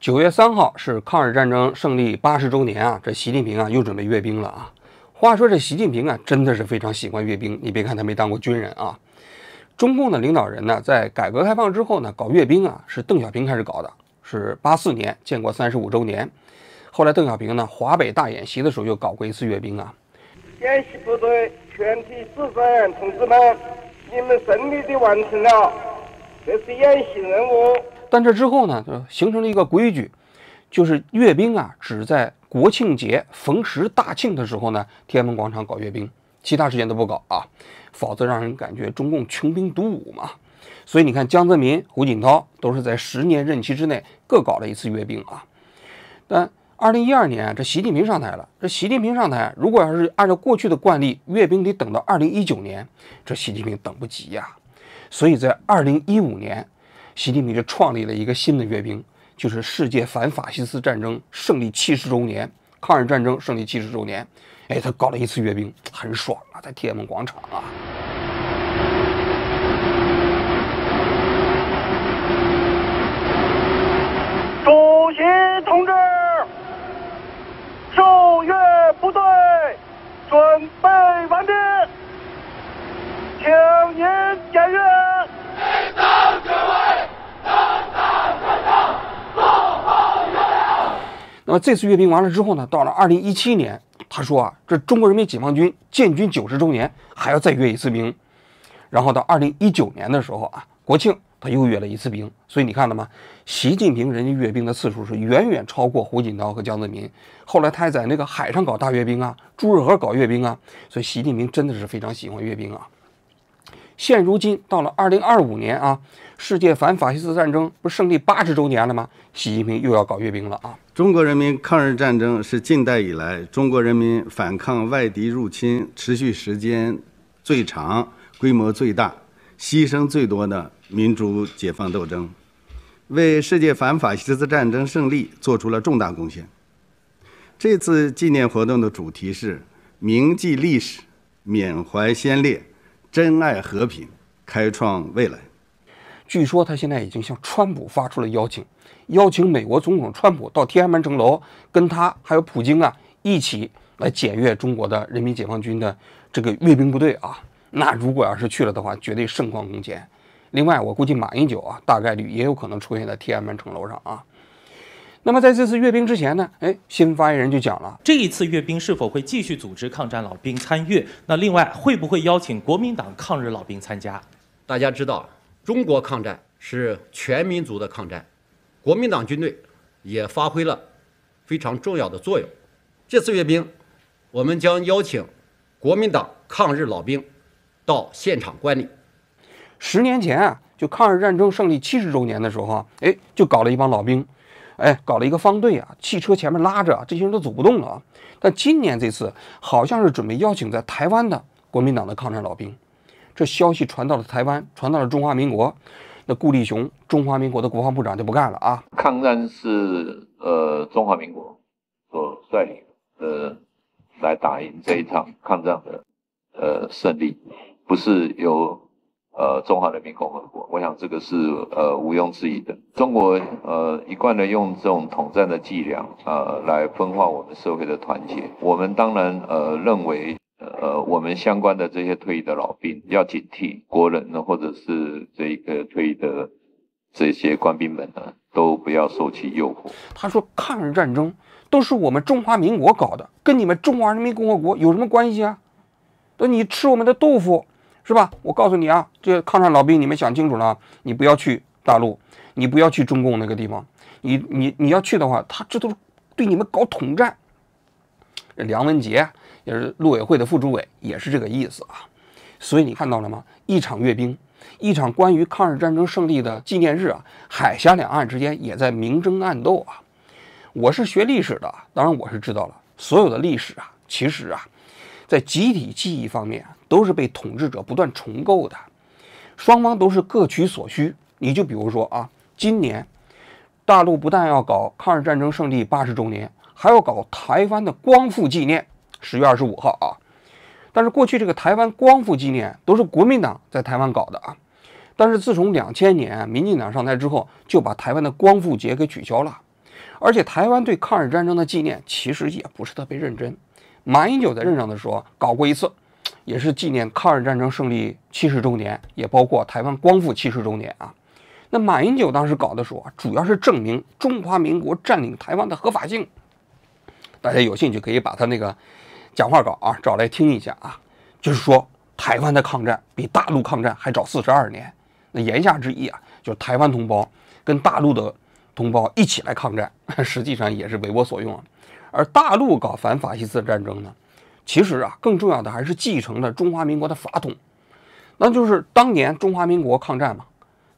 9月3号是抗日战争胜利80周年啊，这习近平啊又准备阅兵了啊。话说这习近平啊真的是非常喜欢阅兵，你别看他没当过军人啊。中共的领导人呢，在改革开放之后呢，搞阅兵啊是邓小平开始搞的，是84年建国35周年。后来邓小平呢华北大演习的时候又搞过一次阅兵啊。演习部队全体师生同志们，你们顺利地完成了这次演习任务。但这之后呢，就形成了一个规矩，就是阅兵啊，只在国庆节、逢时大庆的时候呢，天安门广场搞阅兵，其他时间都不搞啊，否则让人感觉中共穷兵黩武嘛。所以你看，江泽民、胡锦涛都是在10年任期之内各搞了一次阅兵啊。但2012年，这习近平上台了。这习近平上台，如果要是按照过去的惯例，阅兵得等到2019年，这习近平等不及呀。所以在2015年，习近平就创立了一个新的阅兵，就是世界反法西斯战争胜利70周年，抗日战争胜利70周年。哎，他搞了一次阅兵，很爽啊，在天安门广场啊。主席同志，受阅部队准备完毕，请您检阅。那么这次阅兵完了之后呢，到了2017年，他说啊，这中国人民解放军建军90周年还要再阅一次兵。然后到2019年的时候啊，国庆他又阅了一次兵。所以你看到吗？习近平人家阅兵的次数是远远超过胡锦涛和江泽民。后来他还在那个海上搞大阅兵啊，朱日和搞阅兵啊。所以习近平真的是非常喜欢阅兵啊。现如今到了2025年啊，世界反法西斯战争不是胜利80周年了吗？习近平又要搞阅兵了啊。中国人民抗日战争是近代以来中国人民反抗外敌入侵持续时间最长、规模最大、牺牲最多的民主解放斗争，为世界反法西斯战争胜利做出了重大贡献。这次纪念活动的主题是铭记历史、缅怀先烈、珍爱和平、开创未来。据说他现在已经向川普发出了邀请美国总统川普到天安门城楼，跟他还有普京啊一起来检阅中国的人民解放军的这个阅兵部队啊。那如果要是去了的话，绝对盛况空前。另外，我估计马英九啊，大概率也有可能出现在天安门城楼上啊。那么在这次阅兵之前呢，新闻发言人就讲了，这一次阅兵是否会继续组织抗战老兵参阅？那另外会不会邀请国民党抗日老兵参加？大家知道，中国抗战是全民族的抗战，国民党军队也发挥了非常重要的作用。这次阅兵，我们将邀请国民党抗日老兵到现场观礼。10年前啊，就抗日战争胜利70周年的时候啊，就搞了一帮老兵，搞了一个方队啊，汽车前面拉着，这些人都走不动了啊。但今年这次好像是准备邀请在台湾的国民党的抗战老兵。这消息传到了台湾，传到了中华民国，那顾立雄中华民国的国防部长就不干了啊。抗战是中华民国所率领来打赢这一场抗战的胜利，不是由中华人民共和国，我想这个是毋庸置疑的。中国一贯的用这种统战的伎俩来分化我们社会的团结。我们当然认为我们相关的这些退役的老兵要警惕国人呢，或者是这个退役的这些官兵们呢，都不要受其诱惑。他说抗日战争都是我们中华民国搞的，跟你们中华人民共和国有什么关系啊？那你吃我们的豆腐是吧？我告诉你啊，这抗战老兵你们想清楚了，你不要去大陆，你不要去中共那个地方，你要去的话，他这都是对你们搞统战。梁文杰也是陆委会的副主委，也是这个意思啊。所以你看到了吗？一场阅兵，一场关于抗日战争胜利的纪念日啊，海峡两岸之间也在明争暗斗啊。我是学历史的，当然我是知道了，所有的历史啊，其实啊，在集体记忆方面都是被统治者不断重构的，双方都是各取所需。你就比如说啊，今年大陆不但要搞抗日战争胜利80周年，还要搞台湾的光复纪念，10月25号啊。但是过去这个台湾光复纪念都是国民党在台湾搞的啊，但是自从2000年民进党上台之后，就把台湾的光复节给取消了。而且台湾对抗日战争的纪念其实也不是特别认真。马英九在任上的时候搞过一次，也是纪念抗日战争胜利70周年，也包括台湾光复70周年啊。那马英九当时搞的时候啊，主要是证明中华民国占领台湾的合法性。大家有兴趣可以把他那个讲话稿啊找来听一下啊，就是说台湾的抗战比大陆抗战还早42年。那言下之意啊，就是台湾同胞跟大陆的同胞一起来抗战，实际上也是为我所用啊。而大陆搞反法西斯战争呢，其实啊更重要的还是继承了中华民国的法统，那就是当年中华民国抗战嘛，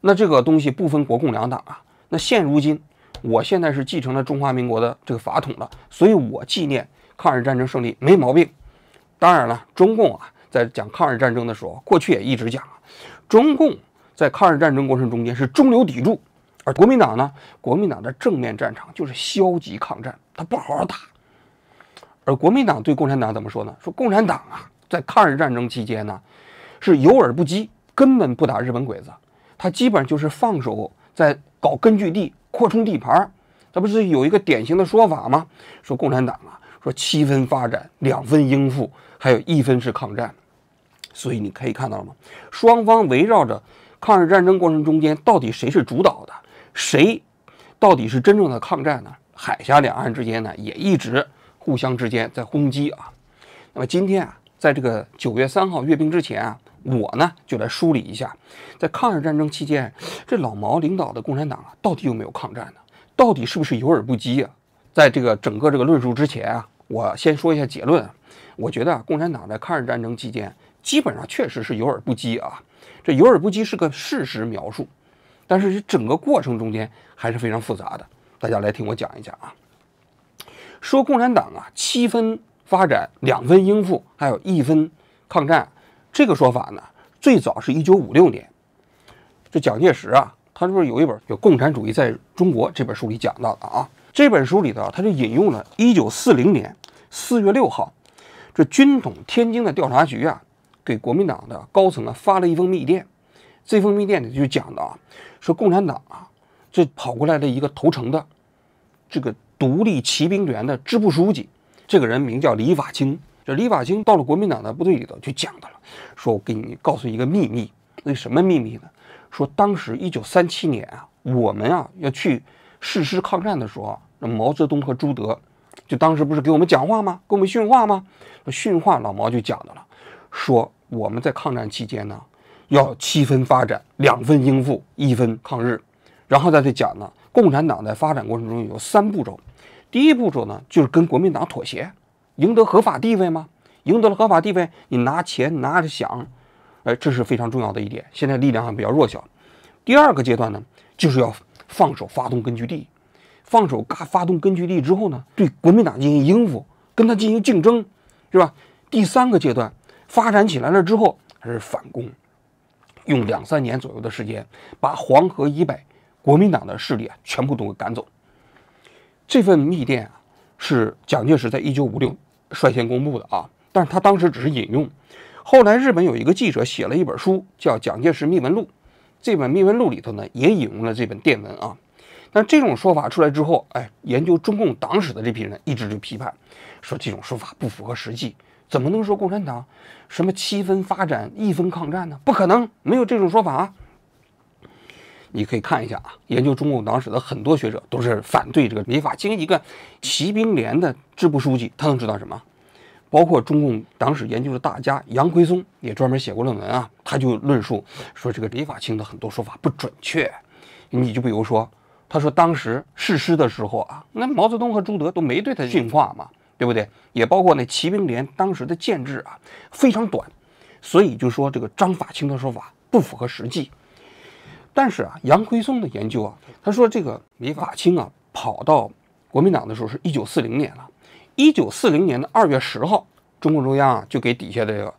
那这个东西不分国共两党啊。那现如今我现在是继承了中华民国的这个法统了，所以我纪念抗日战争胜利没毛病。当然了，中共啊在讲抗日战争的时候，过去也一直讲啊，中共在抗日战争过程中间是中流砥柱，而国民党呢，国民党的正面战场就是消极抗战，他不好好打。而国民党对共产党怎么说呢？说共产党啊，在抗日战争期间呢，是有耳不击，根本不打日本鬼子，他基本上就是放手在搞根据地、扩充地盘。这不是有一个典型的说法吗？说共产党啊，说7分发展，2分应付，还有1分是抗战。所以你可以看到了吗？双方围绕着抗日战争过程中间，到底谁是主导的，谁到底是真正的抗战呢？海峡两岸之间呢，也一直互相之间在轰击啊。那么今天啊，在这个9月3号阅兵之前啊，我呢就来梳理一下，在抗日战争期间，这老毛领导的共产党啊，到底有没有抗战呢？到底是不是有耳不击啊？在这个整个这个论述之前啊，我先说一下结论啊。我觉得啊，共产党在抗日战争期间基本上确实是有耳不击啊。这有耳不击是个事实描述，但是整个过程中间还是非常复杂的。大家来听我讲一讲啊。说共产党啊7分发展，2分应付，还有1分抗战，这个说法呢，最早是1956年。这蒋介石啊，他是不是有一本有《共产主义在中国》这本书里讲到的啊？这本书里头他就引用了1940年4月6号，这军统天津的调查局啊，给国民党的高层啊发了一封密电。这封密电呢就讲的啊，说共产党啊，这跑过来的一个投诚的这个独立骑兵连的支部书记，这个人名叫李法清。这李法清到了国民党的部队里头就讲的了，说我给你告诉一个秘密。那什么秘密呢？说当时1937年啊，我们啊要去誓师抗战的时候啊，那毛泽东和朱德就当时不是给我们讲话吗？给我们训话吗？训话老毛就讲的了，说我们在抗战期间呢，要7分发展，2分应付，1分抗日。然后再去讲呢，共产党在发展过程中有3步骤。第一步骤呢，就是跟国民党妥协，赢得合法地位吗？赢得了合法地位，你拿钱拿着饷，这是非常重要的一点。现在力量还比较弱小。第二个阶段呢，就是要放手发动根据地，放手发动根据地之后呢，对国民党进行应付，跟他进行竞争，是吧？第3个阶段发展起来了之后，还是反攻，用2、3年左右的时间，把黄河以北国民党的势力啊全部都给赶走。这份密电啊，是蒋介石在1956率先公布的啊，但是他当时只是引用。后来日本有一个记者写了一本书，叫《蒋介石秘闻录》，这本秘闻录里头呢也引用了这本电文啊。但这种说法出来之后，研究中共党史的这批人一直就批判，说这种说法不符合实际，怎么能说共产党什么7分发展1分抗战呢？不可能，没有这种说法啊。你可以看一下啊，研究中共党史的很多学者都是反对这个李法清一个骑兵连的支部书记，他能知道什么？包括中共党史研究的大家杨奎松也专门写过论文啊，他就论述说这个李法清的很多说法不准确。你就比如说，他说当时誓师的时候啊，那毛泽东和朱德都没对他训话嘛，对不对？也包括那骑兵连当时的建制啊非常短，所以就说这个张法清的说法不符合实际。但是啊，杨奎松的研究啊，他说这个李法清啊跑到国民党的时候是1940年了。1940年的2月10号，中共中央啊就给底下的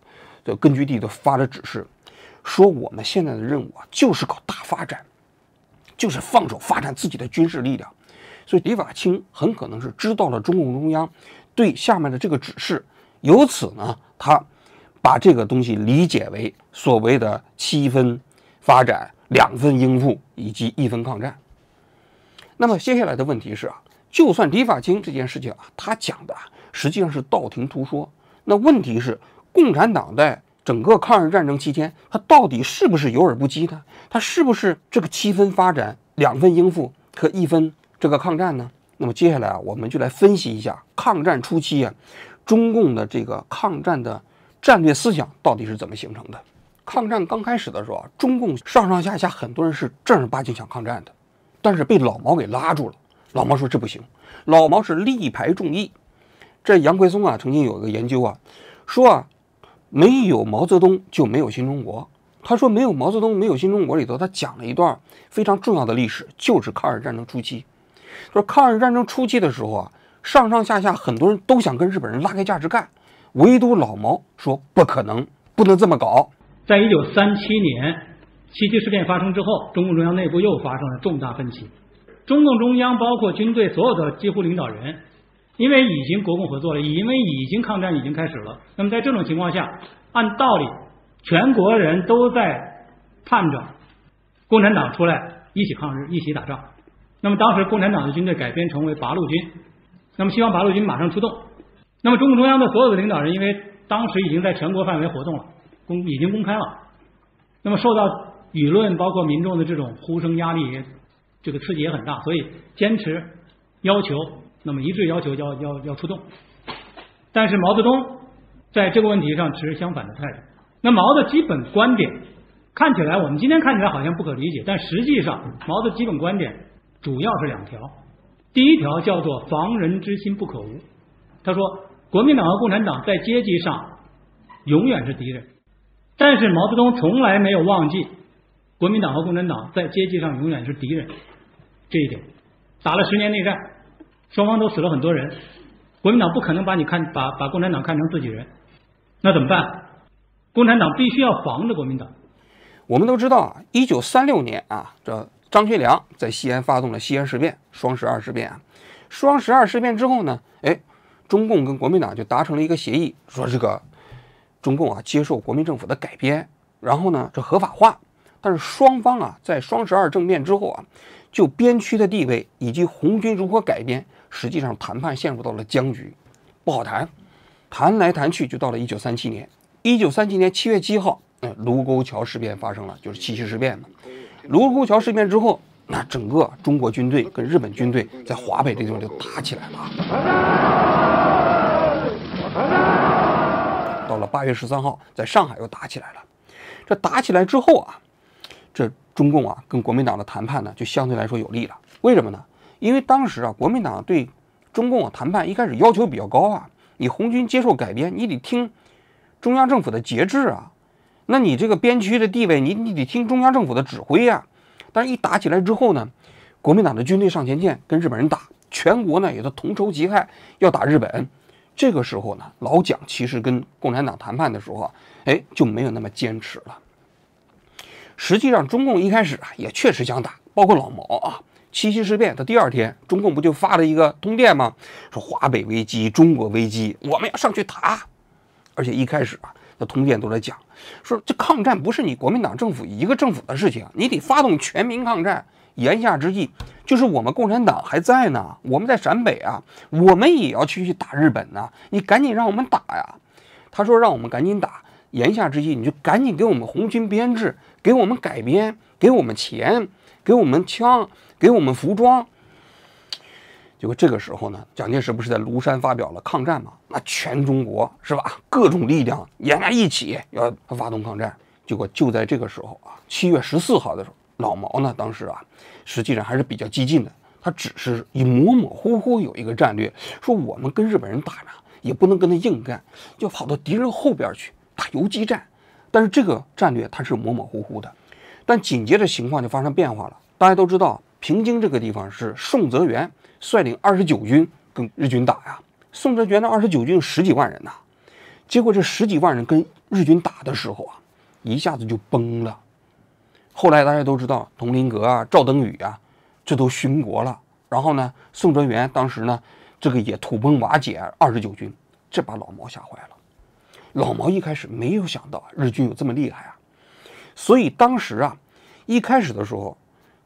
这个根据地都发了指示，说我们现在的任务啊就是搞大发展，就是放手发展自己的军事力量。所以李法清很可能是知道了中共中央对下面的这个指示，由此呢，他把这个东西理解为所谓的7分发展、2分应付以及1分抗战。那么接下来的问题是啊，就算李法清这件事情啊，他讲的实际上是道听途说。那问题是，共产党在整个抗日战争期间，他到底是不是有耳不击呢？他是不是这个7分发展，2分应付和1分这个抗战呢？那么接下来啊，我们就来分析一下抗战初期啊，中共的这个抗战的战略思想到底是怎么形成的。抗战刚开始的时候啊，中共上上下下很多人是正儿八经想抗战的，但是被老毛给拉住了。老毛说这不行，老毛是力排众议。这杨奎松啊曾经有一个研究啊，说啊，没有毛泽东就没有新中国。他说没有毛泽东没有新中国里头，他讲了一段非常重要的历史，就是抗日战争初期。说抗日战争初期的时候啊，上上下下很多人都想跟日本人拉开架势干，唯独老毛说不可能，不能这么搞。在1937年7.7事变发生之后，中共中央内部又发生了重大分歧。中共中央包括军队所有的几乎领导人，因为已经国共合作了，因为已经抗战已经开始了，那么在这种情况下，按道理全国人都在盼着共产党出来一起抗日，一起打仗。那么当时共产党的军队改编成为八路军，那么希望八路军马上出动。那么中共中央的所有的领导人，因为当时已经在全国范围活动了，已经公开了，那么受到舆论包括民众的这种呼声压力，这个刺激也很大，所以坚持要求，那么一致要求要出动。但是毛泽东在这个问题上持相反的态度。那毛的基本观点看起来我们今天看起来好像不可理解，但实际上毛的基本观点主要是2条。第一条叫做防人之心不可无，他说国民党和共产党在阶级上永远是敌人，但是毛泽东从来没有忘记国民党和共产党在阶级上永远是敌人这一点。打了10年内战，双方都死了很多人，国民党不可能把共产党看成自己人，那怎么办？共产党必须要防着国民党。我们都知道啊，1936年啊，这张学良在西安发动了西安事变，双12事变啊。双12事变之后呢，中共跟国民党就达成了一个协议，说这个中共啊接受国民政府的改编，然后呢这合法化。但是双方啊在双12政变之后啊，就边区的地位以及红军如何改编，实际上谈判陷入到了僵局，不好谈，谈来谈去就到了1937年。1937年7月7号，卢沟桥事变发生了，就是7.7事变嘛。卢沟桥事变之后，那整个中国军队跟日本军队在华北这地方就打起来了。到了8月13号，在上海又打起来了。这打起来之后啊，这中共啊跟国民党的谈判呢就相对来说有利了。为什么呢？因为当时啊国民党对中共谈判一开始要求比较高啊，你红军接受改编，你得听中央政府的节制啊，那你这个边区的地位，你得听中央政府的指挥啊。但是一打起来之后呢，国民党的军队上前线跟日本人打，全国呢也都同仇敌忾，要打日本。这个时候呢，老蒋其实跟共产党谈判的时候啊，就没有那么坚持了。实际上中共一开始啊也确实想打，包括老毛啊，7.7事变的第2天，中共不就发了一个通电吗？说华北危机，中国危机，我们要上去打。而且一开始啊，那通电都在讲，说这抗战不是你国民党政府一个政府的事情，你得发动全民抗战。言下之意就是我们共产党还在呢，我们在陕北啊，我们也要去打日本呢，你赶紧让我们打呀。他说让我们赶紧打，言下之意你就赶紧给我们红军编制，给我们改编，给我们钱，给我们枪，给我们服装。结果这个时候呢，蒋介石不是在庐山发表了抗战吗？那全中国是吧，各种力量连在一起要发动抗战。结果就在这个时候啊，7月14号的时候，老毛呢当时啊实际上还是比较激进的，他只是以模模糊糊有一个战略，说我们跟日本人打呢也不能跟他硬干，就跑到敌人后边去打游击战。但是这个战略它是模模糊糊的，但紧接着情况就发生变化了。大家都知道平津这个地方是宋哲元率领29军跟日军打呀，宋哲元的29军10几万人呐，结果这10几万人跟日军打的时候啊，一下子就崩了。后来大家都知道佟麟阁啊、赵登禹啊，这都殉国了。然后呢，宋哲元当时呢，这个也土崩瓦解29军，这把老毛吓坏了。老毛一开始没有想到日军有这么厉害啊，所以当时啊，一开始的时候，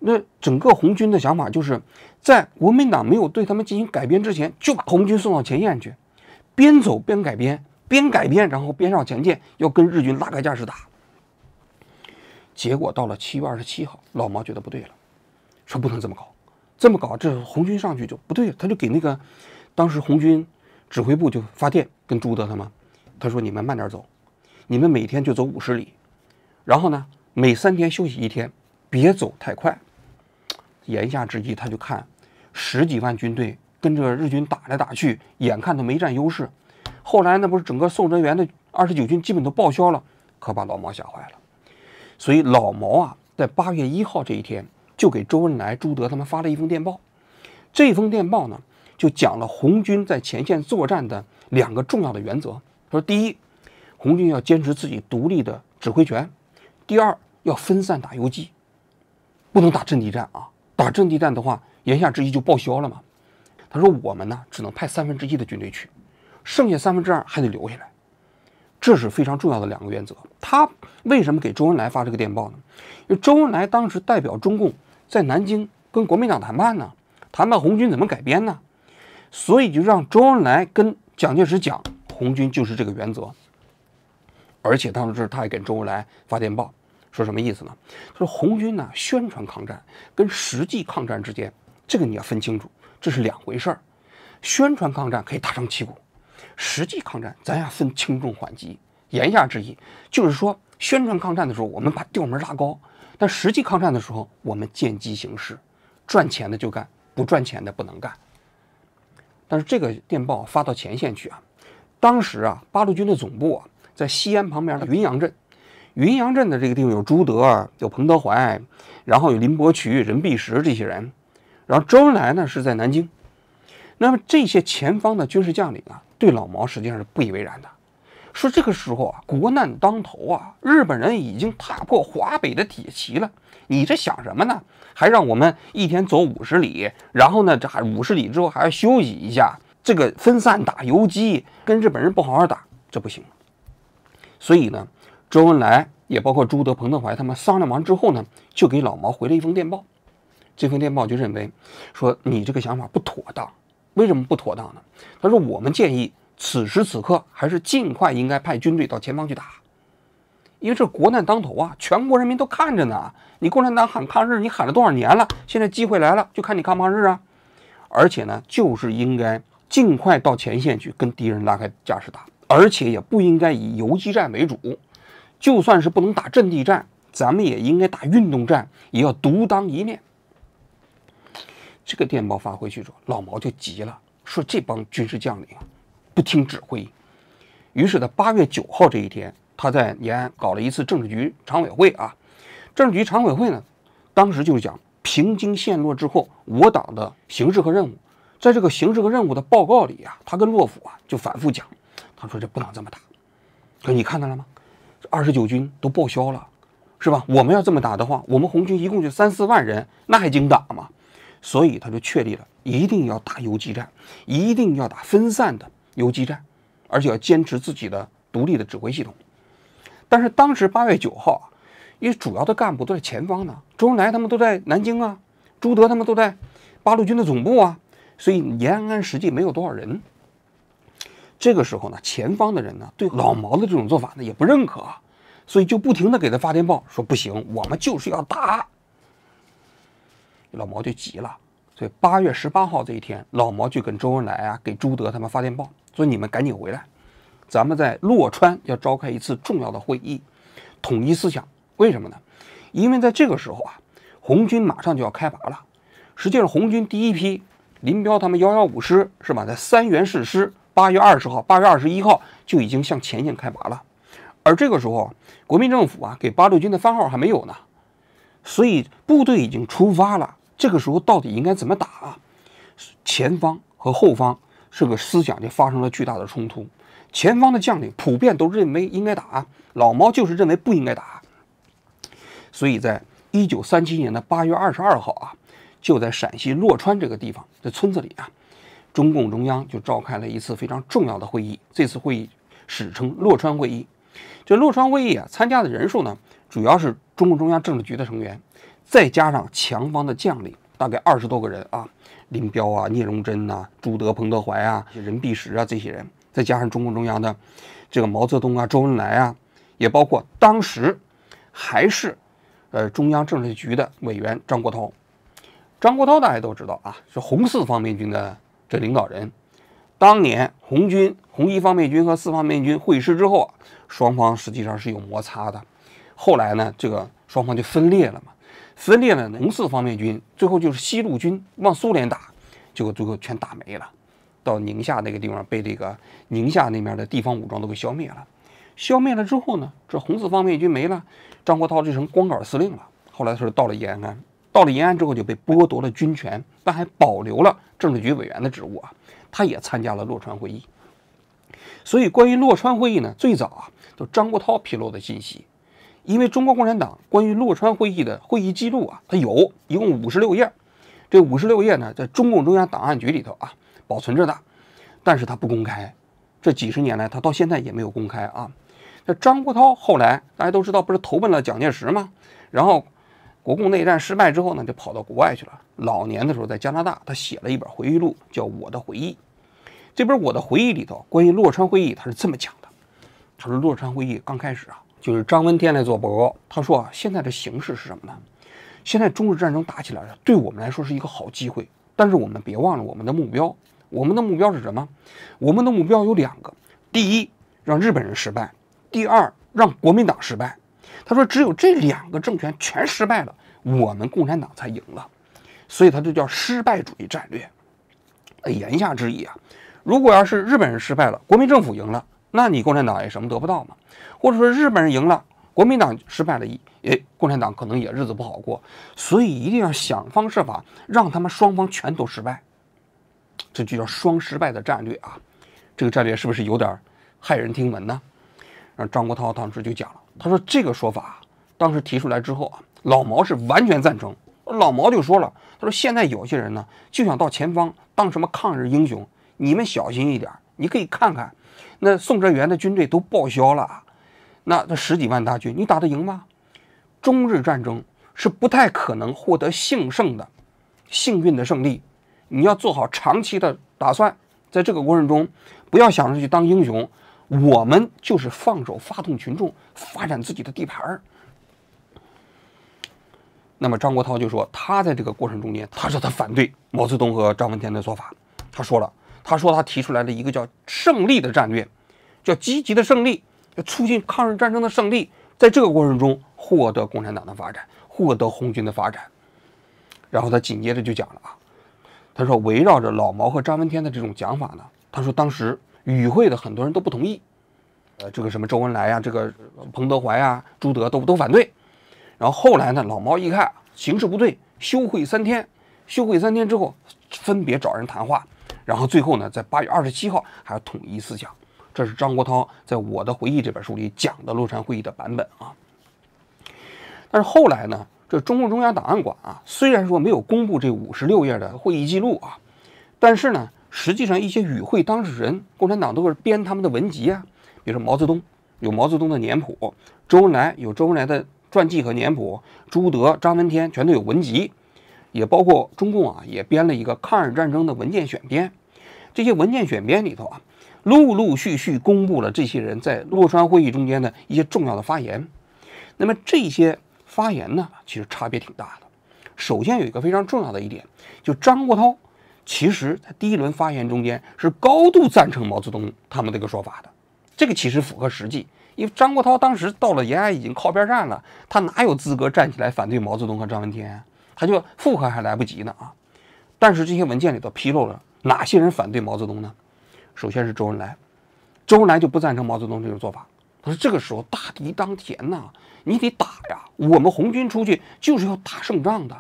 那整个红军的想法就是在国民党没有对他们进行改编之前，就把红军送到前线去，边走边改编，边改编然后边上前线，要跟日军拉开架势打。结果到了7月27号，老毛觉得不对了，说不能这么搞，这么搞这红军上去就不对了，他就给那个当时红军指挥部就发电跟朱德他们，他说你们慢点走，你们每天就走50里，然后呢每3天休息1天，别走太快。言下之意，他就看10几万军队跟着日军打来打去，眼看都没占优势。后来那不是整个宋哲元的29军基本都报销了，可把老毛吓坏了。所以老毛啊，在8月1号这一天，就给周恩来、朱德他们发了一封电报。这封电报呢，就讲了红军在前线作战的2个重要的原则。说第一，红军要坚持自己独立的指挥权；第二，要分散打游击，不能打阵地战啊！打阵地战的话，言下之意就报销了嘛。他说我们呢，只能派1/3的军队去，剩下2/3还得留下来。这是非常重要的2个原则。他为什么给周恩来发这个电报呢？因为周恩来当时代表中共在南京跟国民党谈判呢，谈判红军怎么改编呢？所以就让周恩来跟蒋介石讲，红军就是这个原则。而且当时他还给周恩来发电报，说什么意思呢？他说红军呢宣传抗战跟实际抗战之间，这个你要分清楚，这是2回事儿。宣传抗战可以大张旗鼓，实际抗战咱要分轻重缓急。言下之意就是说，宣传抗战的时候我们把调门拉高，但实际抗战的时候我们见机行事，赚钱的就干，不赚钱的不能干。但是这个电报发到前线去啊，当时啊八路军的总部啊在西安旁边的云阳镇。云阳镇的这个地方有朱德，有彭德怀，然后有林伯渠、任弼时这些人，然后周恩来呢是在南京。那么这些前方的军事将领啊，对老毛实际上是不以为然的，说这个时候啊，国难当头啊，日本人已经踏破华北的铁骑了，你这想什么呢？还让我们一天走50里，然后呢，这还50里之后还要休息一下，这个分散打游击，跟日本人不好好打，这不行。所以呢，周恩来也包括朱德、彭德怀他们商量完之后呢，就给老毛回了一封电报。这封电报就认为说你这个想法不妥当。为什么不妥当呢？他说我们建议此时此刻还是尽快应该派军队到前方去打，因为这国难当头啊，全国人民都看着呢。你共产党喊抗日，你喊了多少年了？现在机会来了，就看你抗不抗日啊！而且呢，就是应该尽快到前线去跟敌人拉开架势打，而且也不应该以游击战为主。就算是不能打阵地战，咱们也应该打运动战，也要独当一面。这个电报发回去之后，老毛就急了，说这帮军事将领啊，不听指挥。于是在8月9号这一天，他在延安搞了一次政治局常委会啊。政治局常委会呢，当时就是讲平津陷落之后我党的形势和任务。在这个形势和任务的报告里啊，他跟洛甫啊就反复讲，他说这不能这么打。可你看到了吗？29军都报销了，是吧？我们要这么打的话，我们红军一共就3、4万人，那还经打吗？所以他就确立了一定要打游击战，一定要打分散的游击战，而且要坚持自己的独立的指挥系统。但是当时8月9号啊，因为主要的干部都在前方呢，周恩来他们都在南京啊，朱德他们都在八路军的总部啊，所以延安实际没有多少人。这个时候呢，前方的人呢对老毛的这种做法呢也不认可，所以就不停的给他发电报说不行，我们就是要打。老毛就急了，所以8月18号这一天，老毛就跟周恩来啊、给朱德他们发电报，说你们赶紧回来，咱们在洛川要召开一次重要的会议，统一思想。为什么呢？因为在这个时候啊，红军马上就要开拔了。实际上，红军第一批林彪他们115师是吧，在3原市师8月20号、8月21号就已经向前线开拔了。而这个时候，国民政府啊给八路军的番号还没有呢，所以部队已经出发了。这个时候到底应该怎么打啊？前方和后方这个思想就发生了巨大的冲突。前方的将领普遍都认为应该打，老毛就是认为不应该打。所以在1937年的8月22号啊，就在陕西洛川这个地方的村子里啊，中共中央就召开了一次非常重要的会议。这次会议史称洛川会议。这洛川会议啊，参加的人数呢，主要是中共中央政治局的成员。再加上强方的将领，大概20多个人啊，林彪啊、聂荣臻呐、朱德、彭德怀啊、任弼时啊这些人，再加上中共中央的这个毛泽东啊、周恩来啊，也包括当时还是中央政治局的委员张国焘。张国焘大家都知道啊，是红四方面军的这领导人。当年红一方面军和四方面军会师之后啊，双方实际上是有摩擦的。后来呢，这个双方就分裂了嘛。分裂了，红四方面军最后就是西路军往苏联打，结果最后全打没了。到宁夏那个地方被这个宁夏那边的地方武装都给消灭了。消灭了之后呢，这红四方面军没了，张国焘就成光杆司令了。后来他是到了延安，到了延安之后就被剥夺了军权，但还保留了政治局委员的职务啊。他也参加了洛川会议。所以关于洛川会议呢，最早啊都张国焘披露的信息。因为中国共产党关于洛川会议的会议记录啊，它一共56页，这56页呢，在中共中央档案局里头啊保存着的，但是它不公开。这几十年来，它到现在也没有公开啊。这张国焘后来大家都知道，不是投奔了蒋介石吗？然后国共内战失败之后呢，就跑到国外去了。老年的时候在加拿大，他写了一本回忆录，叫《我的回忆》。这本《我的回忆》里头，关于洛川会议，他是这么讲的：他说洛川会议刚开始啊，就是张闻天来做报告。他说啊，现在的形势是什么呢？现在中日战争打起来了，对我们来说是一个好机会，但是我们别忘了我们的目标。我们的目标是什么？我们的目标有2个：第一，让日本人失败；第二，让国民党失败。他说，只有这2个政权全失败了，我们共产党才赢了。所以他就叫失败主义战略。言下之意啊，如果要是日本人失败了，国民政府赢了，那你共产党也什么得不到嘛？或者说日本人赢了，国民党失败了，共产党可能也日子不好过。所以一定要想方设法让他们双方全都失败，这就叫双失败的战略啊。这个战略是不是有点骇人听闻呢？让张国焘当时就讲了，他说这个说法当时提出来之后啊，老毛是完全赞成。老毛就说了，他说现在有些人呢就想到前方当什么抗日英雄，你们小心一点。你可以看看那宋哲元的军队都报销了，那这10几万大军你打得赢吗？中日战争是不太可能获得幸运的胜利，你要做好长期的打算。在这个过程中不要想着去当英雄，我们就是放手发动群众，发展自己的地盘。那么张国焘就说，他在这个过程中间，他说他反对毛泽东和张闻天的做法。他说他提出来了一个叫胜利的战略，叫积极的胜利，要促进抗日战争的胜利，在这个过程中获得共产党的发展，获得红军的发展。然后他紧接着就讲了啊，他说围绕着老毛和张闻天的这种讲法呢，他说当时与会的很多人都不同意，这个什么周恩来啊，这个彭德怀啊、朱德都反对。然后后来呢，老毛一看形势不对，休会3天。休会3天之后，分别找人谈话，然后最后呢，在8月27号还要统一思想。这是张国焘在我的回忆这本书里讲的洛川会议的版本啊。但是后来呢，这中共中央档案馆啊，虽然说没有公布这56页的会议记录啊，但是呢，实际上一些与会当事人，共产党都是编他们的文集啊。比如说毛泽东有毛泽东的年谱，周恩来有周恩来的传记和年谱，朱德、张闻天全都有文集，也包括中共啊也编了一个抗日战争的文件选编。这些文件选编里头啊，陆陆续续公布了这些人在洛川会议中间的一些重要的发言。那么这些发言呢，其实差别挺大的。首先有一个非常重要的一点，就张国焘其实在第一轮发言中间是高度赞成毛泽东他们这个说法的，这个其实符合实际。因为张国焘当时到了延安已经靠边站了，他哪有资格站起来反对毛泽东和张闻天啊？他就附和还来不及呢啊！但是这些文件里头披露了哪些人反对毛泽东呢？首先是周恩来，周恩来就不赞成毛泽东这种做法。他说这个时候大敌当前呐，你得打呀，我们红军出去就是要打胜仗的。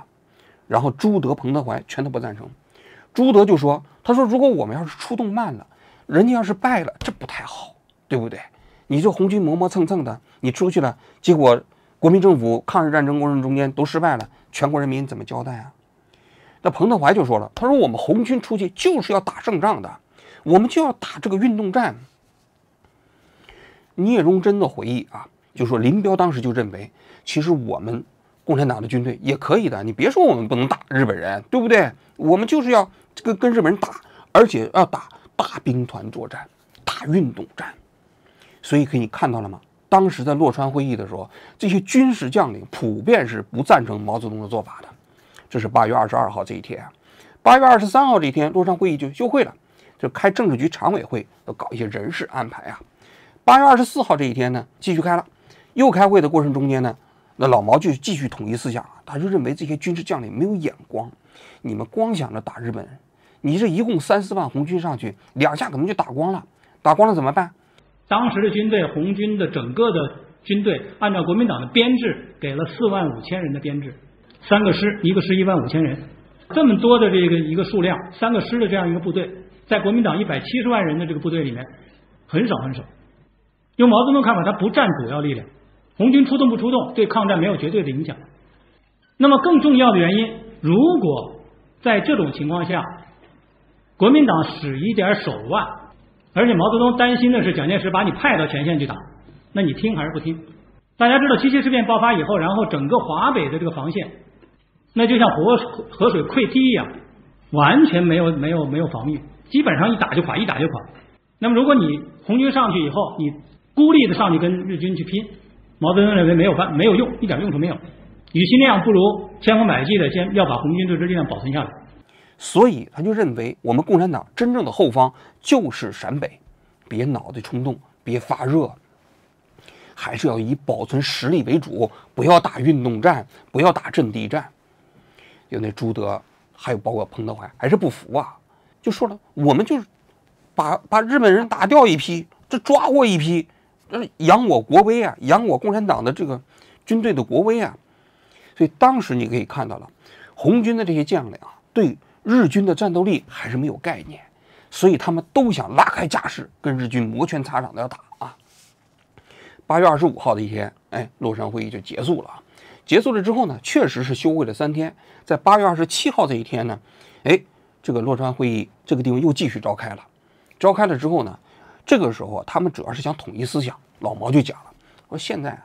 然后朱德、彭德怀全都不赞成。朱德就说，他说如果我们要是出动慢了，人家要是败了，这不太好，对不对？你这红军磨磨蹭蹭的，你出去了，结果国民政府抗日战争过程中间都失败了，全国人民怎么交代啊？那彭德怀就说了，他说我们红军出去就是要打胜仗的，我们就要打这个运动战。聂荣臻的回忆啊，就说林彪当时就认为，其实我们共产党的军队也可以的，你别说我们不能打日本人，对不对？我们就是要跟日本人打，而且要打大兵团作战，打运动战。所以可以看到了吗？当时在洛川会议的时候，这些军事将领普遍是不赞成毛泽东的做法的。这是8月22号这一天，8月23号这一天，洛川会议就休会了，就开政治局常委会，要搞一些人事安排啊。8月24号这一天呢，继续开了，又开会的过程中间呢，那老毛就继续统一思想啊，他就认为这些军事将领没有眼光，你们光想着打日本人，你这一共3、4万红军上去，2下可能就打光了，打光了怎么办？当时的军队，红军的整个的军队，按照国民党的编制，给了4万5千人的编制，3个师，一个师1万5千人，这么多的这个一个数量，3个师的这样一个部队，在国民党170万人的这个部队里面，很少很少。用毛泽东看法，他不占主要力量，红军出动不出动，对抗战没有绝对的影响。那么更重要的原因，如果在这种情况下，国民党使一点手腕，而且毛泽东担心的是蒋介石把你派到前线去打，那你听还是不听？大家知道七七事变爆发以后，然后整个华北的这个防线，那就像河水溃堤一样，完全没有防御，基本上一打就垮，一打就垮。那么如果你红军上去以后，你孤立的上去跟日军去拼，毛泽东认为没有用，一点用处没有，与其那样，不如千方百计的先要把红军这支力量保存下来。所以他就认为我们共产党真正的后方就是陕北，别脑袋冲动，别发热，还是要以保存实力为主，不要打运动战，不要打阵地战。有那朱德，还有包括彭德怀，还是不服啊，就说了，我们就是把日本人打掉一批，这抓获一批，这扬我国威啊，扬我共产党的这个军队的国威啊。所以当时你可以看到了，红军的这些将领啊，对日军的战斗力还是没有概念，所以他们都想拉开架势，跟日军摩拳擦掌的要打啊。8月25号的一天，洛杉会议就结束了。结束了之后呢，确实是休会了3天。在8月27号这一天呢，这个洛杉会议这个地方又继续召开了。召开了之后呢，这个时候他们主要是想统一思想。老毛就讲了，说现在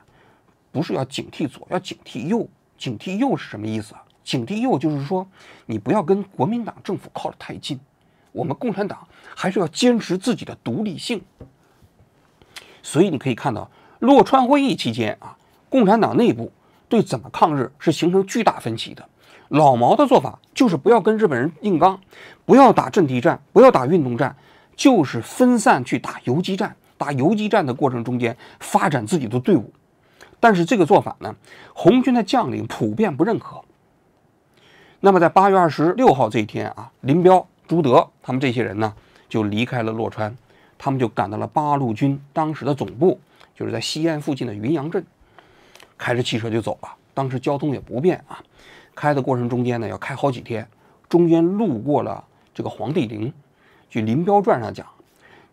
不是要警惕左，要警惕右。警惕右是什么意思啊？警惕右就是说，你不要跟国民党政府靠得太近，我们共产党还是要坚持自己的独立性。所以你可以看到，洛川会议期间啊，共产党内部对怎么抗日是形成巨大分歧的。老毛的做法就是不要跟日本人硬刚，不要打阵地战，不要打运动战，就是分散去打游击战。打游击战的过程中间，发展自己的队伍。但是这个做法呢，红军的将领普遍不认可。那么在8月26号这一天啊，林彪、朱德他们这些人呢，就离开了洛川，他们就赶到了八路军当时的总部，就是在西安附近的云阳镇，开着汽车就走了。当时交通也不便啊，开的过程中间呢，要开好几天，中间路过了这个黄帝陵。据《林彪传》上讲，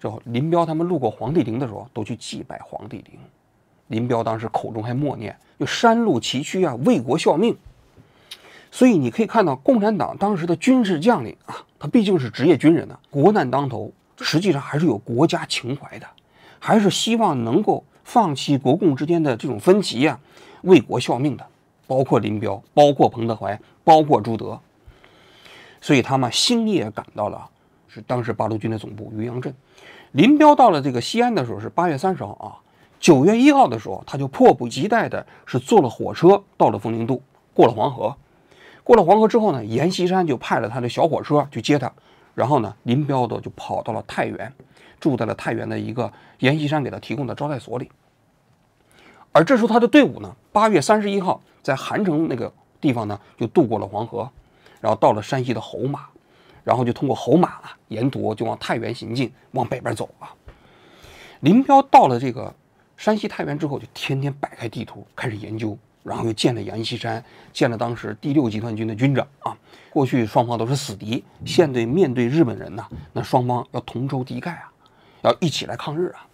这林彪他们路过黄帝陵的时候，都去祭拜黄帝陵。林彪当时口中还默念，就山路崎岖啊，为国效命。所以你可以看到，共产党当时的军事将领啊，他毕竟是职业军人呢，国难当头，实际上还是有国家情怀的，还是希望能够放弃国共之间的这种分歧啊，为国效命的，包括林彪，包括彭德怀，包括朱德。所以他们星夜赶到了是当时八路军的总部云阳镇。林彪到了这个西安的时候是8月30号啊，9月1号的时候，他就迫不及待的是坐了火车到了凤林渡，过了黄河。过了黄河之后呢，阎锡山就派了他的小火车去接他，然后呢，林彪就跑到了太原，住在了太原的一个阎锡山给他提供的招待所里。而这时候他的队伍呢，8月31号在韩城那个地方呢，就渡过了黄河，然后到了山西的侯马，然后就通过侯马沿途就往太原行进，往北边走啊。林彪到了这个山西太原之后，就天天摆开地图开始研究，然后又见了阎锡山，见了当时第6集团军的军长啊。过去双方都是死敌，现在面对日本人呢，那双方要同仇敌忾啊，要一起来抗日啊。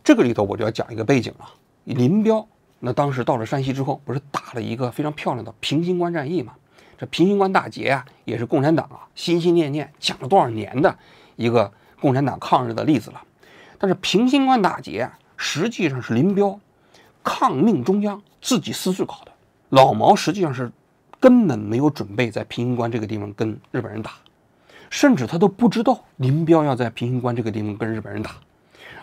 这个里头我就要讲一个背景了。林彪那当时到了山西之后，不是打了一个非常漂亮的平型关战役嘛？这平型关大捷啊，也是共产党心心念念讲了多少年的一个共产党抗日的例子了。但是平型关大捷实际上是林彪抗命中央自己私自搞的。老毛实际上是根本没有准备在平型关这个地方跟日本人打，甚至他都不知道林彪要在平型关这个地方跟日本人打。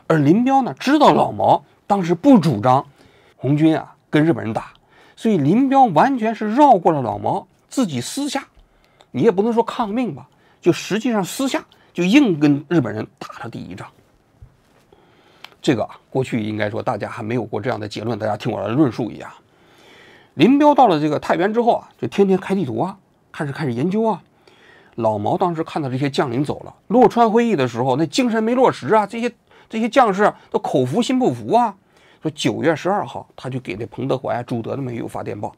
而林彪呢，知道老毛当时不主张红军啊跟日本人打，所以林彪完全是绕过了老毛，自己私下，你也不能说抗命吧，就实际上私下就硬跟日本人打了第一仗。这个过去应该说大家还没有过这样的结论，大家听我的论述一下。林彪到了这个太原之后啊，就天天开地图啊，开始研究啊。老毛当时看到这些将领走了，洛川会议的时候那精神没落实啊，这些将士都口服心不服啊。说9月12号，他就给那彭德怀、朱德他们又发电报，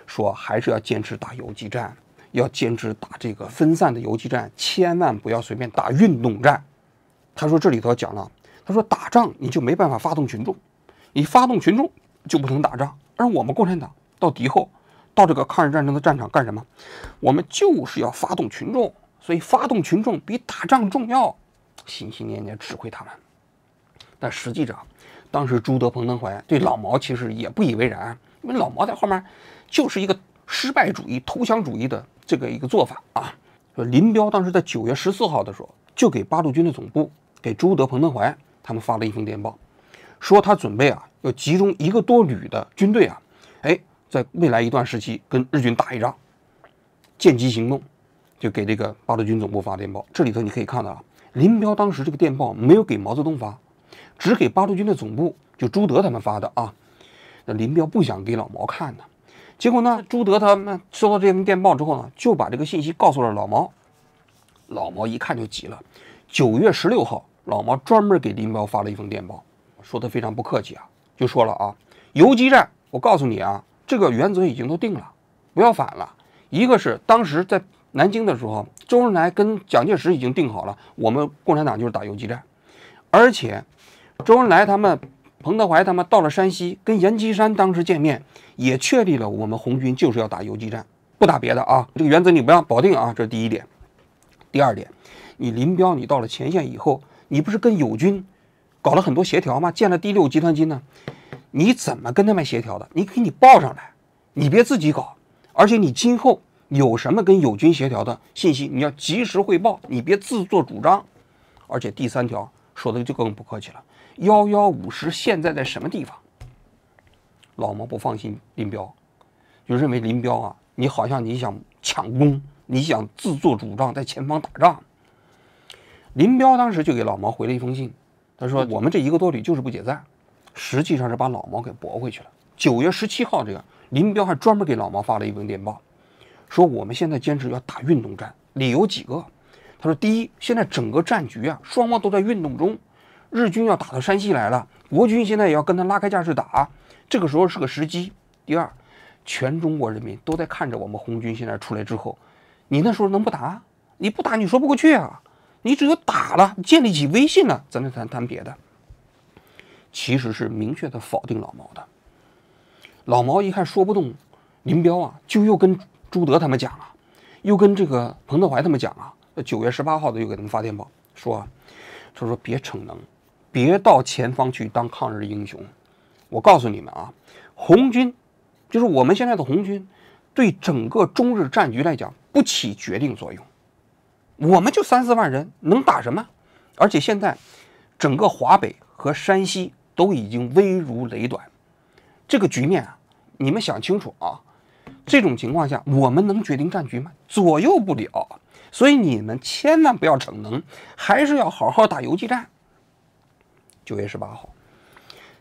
说还是要坚持打游击战，要坚持打这个分散的游击战，千万不要随便打运动战。他说这里头讲了，他说打仗你就没办法发动群众，你发动群众就不能打仗。而我们共产党到敌后，到这个抗日战争的战场干什么？我们就是要发动群众，所以发动群众比打仗重要，心心念念指挥他们。但实际上，当时朱德、彭德怀对老毛其实也不以为然，因为老毛在后面就是一个失败主义、投降主义的这个一个做法啊。说林彪当时在9月14号的时候，就给八路军的总部，给朱德、彭德怀他们发了一封电报，说他准备啊要集中1个多旅的军队啊，在未来一段时期跟日军打一仗，见机行动，就给这个八路军总部发电报。这里头你可以看到啊，林彪当时这个电报没有给毛泽东发，只给八路军的总部，就朱德他们发的啊。那林彪不想给老毛看呢，结果呢，朱德他们收到这封电报之后呢，就把这个信息告诉了老毛。老毛一看就急了。9月16号，老毛专门给林彪发了一封电报，说的非常不客气啊，就说了啊，游击战，我告诉你啊，这个原则已经都定了，不要反了。一个是当时在南京的时候，周恩来跟蒋介石已经定好了，我们共产党就是打游击战，而且周恩来他们、彭德怀他们到了山西，跟阎锡山当时见面，也确立了我们红军就是要打游击战，不打别的啊。这个原则你不要保定啊，这是第一点。第二点，你林彪你到了前线以后，你不是跟友军搞了很多协调吗？建了第6集团军呢，你怎么跟他们协调的？你给你报上来，你别自己搞。而且你今后有什么跟友军协调的信息，你要及时汇报，你别自作主张。而且第3条说的就更不客气了，115师现在在什么地方？老毛不放心林彪，就认为林彪啊，你好像你想抢功，你想自作主张在前方打仗。林彪当时就给老毛回了一封信，他说我们这1个多旅就是不解散，实际上是把老毛给驳回去了。9月17号，这个林彪还专门给老毛发了一封电报，说我们现在坚持要打运动战，理由几个。他说第一，现在整个战局啊，双方都在运动中，日军要打到山西来了，国军现在也要跟他拉开架势打，这个时候是个时机。第二，全中国人民都在看着我们红军现在出来之后，你那时候能不打？你不打你说不过去啊，你只有打了，建立起威信了，咱们才谈别的。其实是明确的否定老毛的。老毛一看说不动林彪啊，就又跟朱德他们讲啊，又跟这个彭德怀他们讲啊。9月18号的又给他们发电报，说别逞能，别到前方去当抗日英雄。我告诉你们啊，红军就是我们现在的红军，对整个中日战局来讲不起决定作用。我们就3、4万人，能打什么？而且现在整个华北和山西都已经危如累短，这个局面啊，你们想清楚啊。这种情况下，我们能决定战局吗？左右不了。所以你们千万不要逞能，还是要好好打游击战。9月18号，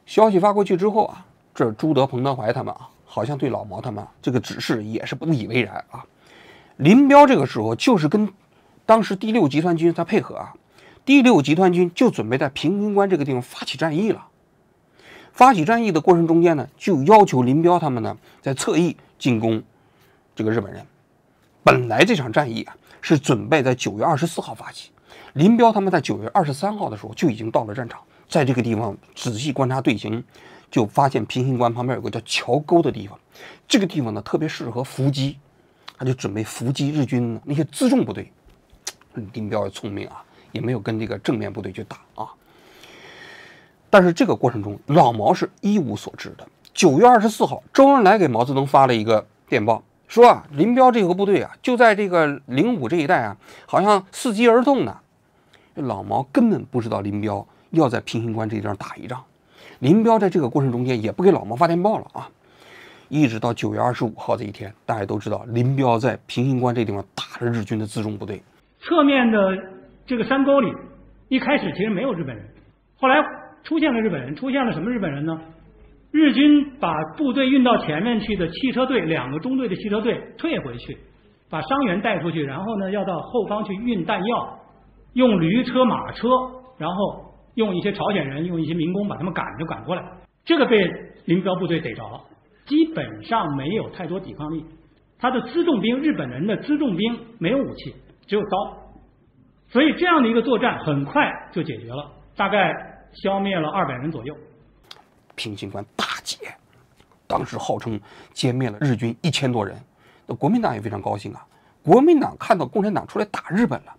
消息发过去之后啊，这朱德、彭德怀他们啊，好像对老毛他们这个指示也是不以为然啊。林彪这个时候就是跟当时第6集团军他配合啊，第6集团军就准备在平型关这个地方发起战役了。发起战役的过程中间呢，就要求林彪他们呢在侧翼进攻这个日本人。本来这场战役啊是准备在9月24号发起，林彪他们在9月23号的时候就已经到了战场，在这个地方仔细观察队形，就发现平型关旁边有个叫桥沟的地方，这个地方呢特别适合伏击，他就准备伏击日军那些辎重部队。林彪也聪明啊，也没有跟这个正面部队去打啊。但是这个过程中，老毛是一无所知的。9月24号，周恩来给毛泽东发了一个电报，说啊，林彪这个部队啊，就在这个05这一带啊，好像伺机而动呢。老毛根本不知道林彪要在平型关这地方打一仗，林彪在这个过程中间也不给老毛发电报了啊。一直到9月25号这一天，大家都知道林彪在平型关这地方打了日军的辎重部队。侧面的这个山沟里，一开始其实没有日本人，后来出现了日本人，出现了什么日本人呢？日军把部队运到前面去的汽车队，2个中队的汽车队退回去，把伤员带出去，然后呢要到后方去运弹药，用驴车、马车，然后用一些朝鲜人、用一些民工把他们赶过来。这个被林彪部队逮着了，基本上没有太多抵抗力。他的辎重兵，日本人的辎重兵没有武器，只有刀，所以这样的一个作战很快就解决了，大概消灭了200人左右。平型关大捷，当时号称歼灭了日军1000多人，那国民党也非常高兴啊。国民党看到共产党出来打日本了，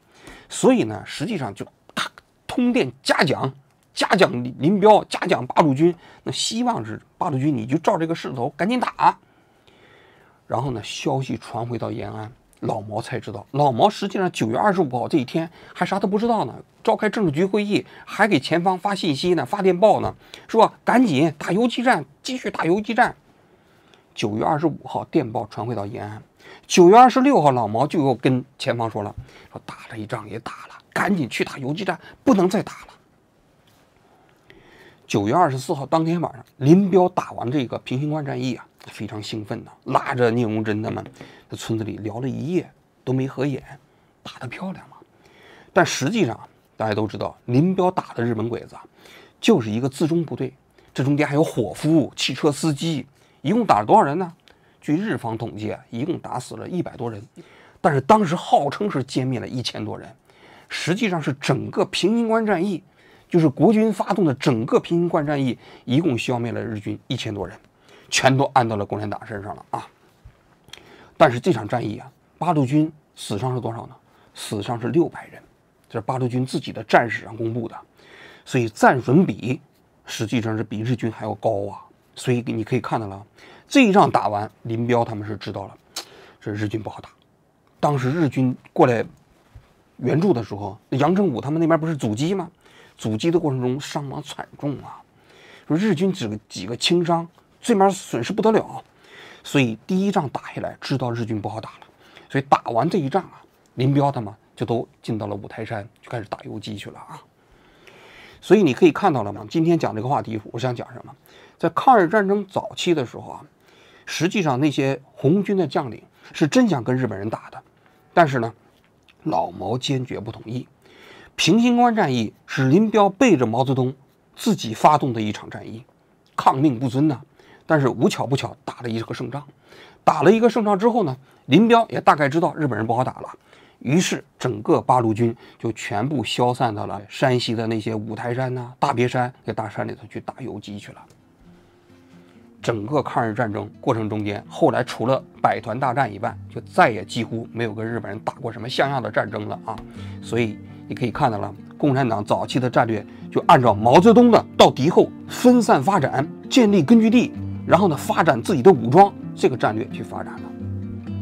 所以呢，实际上就通电嘉奖林彪，嘉奖八路军。那希望是八路军你就照这个势头赶紧打。然后呢，消息传回到延安，老毛才知道。老毛实际上9月25号这一天还啥都不知道呢，召开政治局会议，还给前方发信息呢，发电报呢，说赶紧打游击战，继续打游击战。9月25号电报传回到延安，9月26号老毛就又跟前方说了，说打了一仗也打了，赶紧去打游击战，不能再打了。9月24号当天晚上，林彪打完这个平型关战役啊，非常兴奋的，拉着聂荣臻他们在村子里聊了一夜，都没合眼，打得漂亮嘛。但实际上大家都知道，林彪打的日本鬼子啊，就是一个辎重部队，这中间还有伙夫、汽车司机，一共打了多少人呢？据日方统计啊，一共打死了100多人，但是当时号称是歼灭了1000多人，实际上是整个平型关战役。就是国军发动的整个平型关战役，一共消灭了日军1000多人，全都按到了共产党身上了啊。但是这场战役啊，八路军死伤是多少呢？死伤是600人，这是八路军自己的战史上公布的，所以战损比实际上是比日军还要高啊。所以你可以看到了，这一仗打完，林彪他们是知道了，这日军不好打。当时日军过来援助的时候，杨振武他们那边不是阻击吗？阻击的过程中伤亡惨重啊，说日军只几个轻伤，这面损失不得了，所以第一仗打下来，知道日军不好打了，所以打完这一仗啊，林彪他们就都进到了五台山，就开始打游击去了啊。所以你可以看到了吗？今天讲这个话题，我想讲什么？在抗日战争早期的时候啊，实际上那些红军的将领是真想跟日本人打的，但是呢，老毛坚决不同意。平型关战役是林彪背着毛泽东自己发动的一场战役，抗命不尊呐。但是无巧不巧打了一个胜仗，打了一个胜仗之后呢，林彪也大概知道日本人不好打了，于是整个八路军就全部消散到了山西的那些五台山呐、大别山给大山里头去打游击去了。整个抗日战争过程中间，后来除了百团大战以外，就再也几乎没有跟日本人打过什么像样的战争了啊。所以你可以看到了，共产党早期的战略就按照毛泽东的到敌后分散发展，建立根据地，然后呢发展自己的武装这个战略去发展了。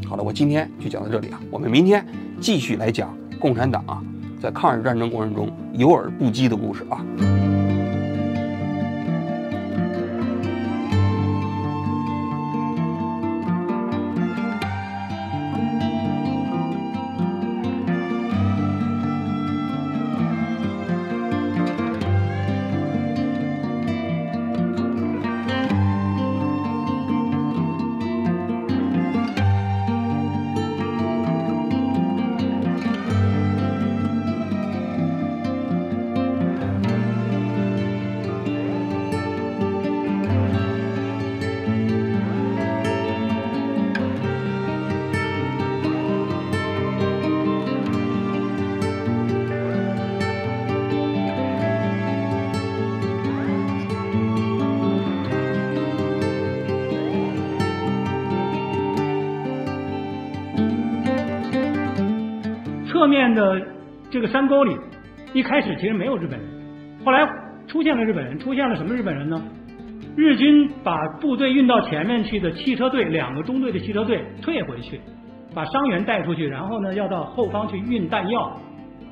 好了，我今天就讲到这里啊，我们明天继续来讲共产党啊在抗日战争过程中有耳不击的故事啊。侧面的这个山沟里，一开始其实没有日本人，后来出现了日本人，出现了什么日本人呢？日军把部队运到前面去的汽车队，2个中队的汽车队退回去，把伤员带出去，然后呢要到后方去运弹药，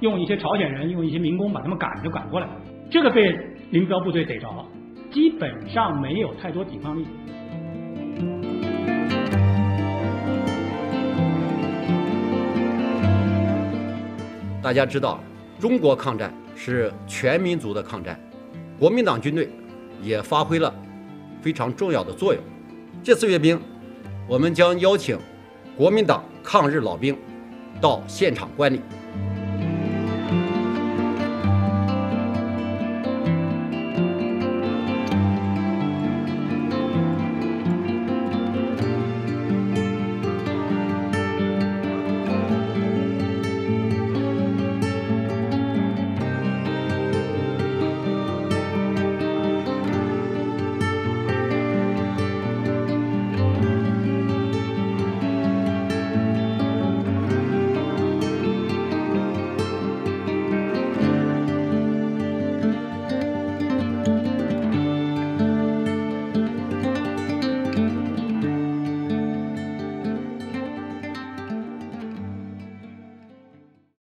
用一些朝鲜人，用一些民工把他们赶过来，这个被林彪部队逮着了，基本上没有太多抵抗力。大家知道，中国抗战是全民族的抗战，国民党军队也发挥了非常重要的作用。这次阅兵，我们将邀请国民党抗日老兵到现场观礼。